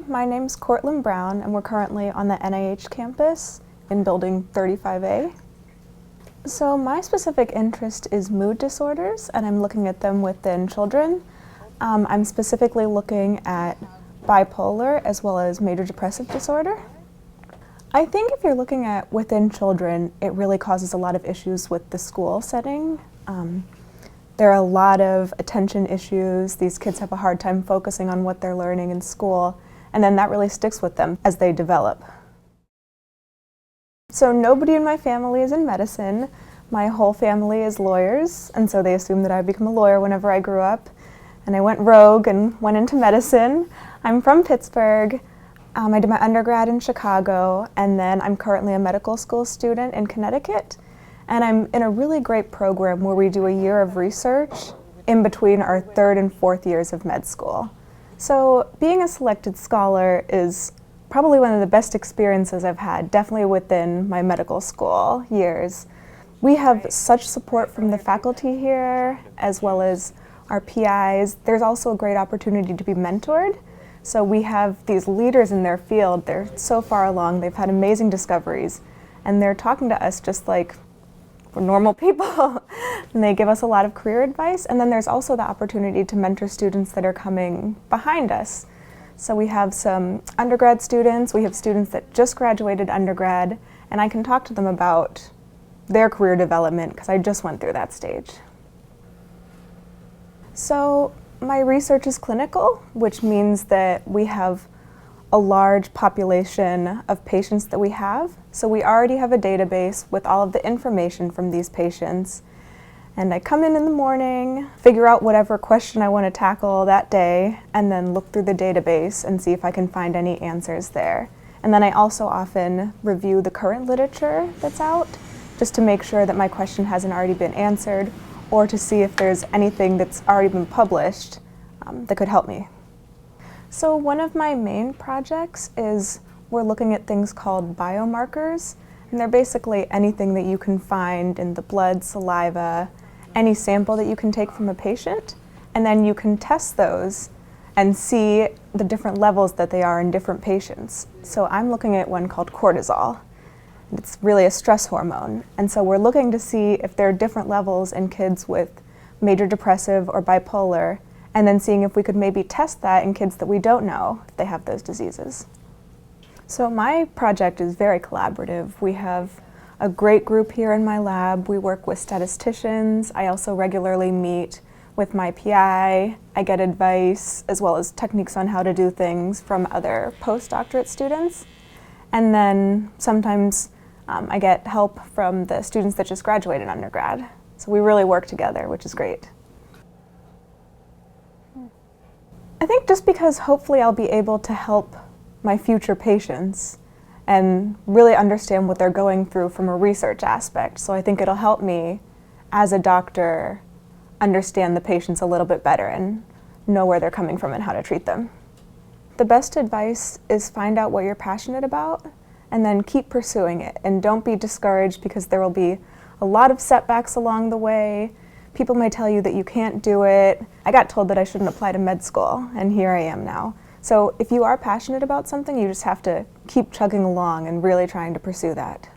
my name's Cortlyn Brown, and we're currently on the NIH campus in building 35A. So my specific interest is mood disorders, and I'm looking at them within children. I'm specifically looking at bipolar as well as major depressive disorder. I think if you're looking at within children, it really causes a lot of issues with the school setting. There are a lot of attention issues. These kids have a hard time focusing on what they're learning in school, and then that really sticks with them as they develop. So nobody in my family is in medicine. My whole family is lawyers, and so they assumed that I'd become a lawyer whenever I grew up. And I went rogue and went into medicine. I'm from Pittsburgh. I did my undergrad in Chicago, and then I'm currently a medical school student in Connecticut. And I'm in a really great program where we do a year of research in between our third and fourth years of med school. So being a selected scholar is probably one of the best experiences I've had, definitely within my medical school years. We have such support from the faculty here, as well as our PIs. There's also a great opportunity to be mentored. So we have these leaders in their field. They're so far along, they've had amazing discoveries, and they're talking to us just like we're normal people. And they give us a lot of career advice, and then there's also the opportunity to mentor students that are coming behind us. So we have some undergrad students, we have students that just graduated undergrad, and I can talk to them about their career development because I just went through that stage. So my research is clinical, which means that we have a large population of patients that we have. So we already have a database with all of the information from these patients. And I come in the morning, figure out whatever question I want to tackle that day, and then look through the database and see if I can find any answers there. And then I also often review the current literature that's out, just to make sure that my question hasn't already been answered, or to see if there's anything that's already been published that could help me. So one of my main projects is we're looking at things called biomarkers, and they're basically anything that you can find in the blood, saliva, any sample that you can take from a patient, and then you can test those and see the different levels that they are in different patients. So I'm looking at one called cortisol. It's really a stress hormone, and so we're looking to see if there are different levels in kids with major depressive or bipolar, and then seeing if we could maybe test that in kids that we don't know if they have those diseases. So my project is very collaborative. We have a great group here in my lab. We work with statisticians. I also regularly meet with my PI. I get advice as well as techniques on how to do things from other postdoctorate students. And then sometimes I get help from the students that just graduated undergrad. So we really work together, which is great. I think just because hopefully I'll be able to help my future patients and really understand what they're going through from a research aspect. So I think it'll help me as a doctor understand the patients a little bit better and know where they're coming from and how to treat them. The best advice is find out what you're passionate about and then keep pursuing it, and don't be discouraged because there will be a lot of setbacks along the way. People may tell you that you can't do it. I got told that I shouldn't apply to med school, and here I am now. So if you are passionate about something, you just have to keep chugging along and really trying to pursue that.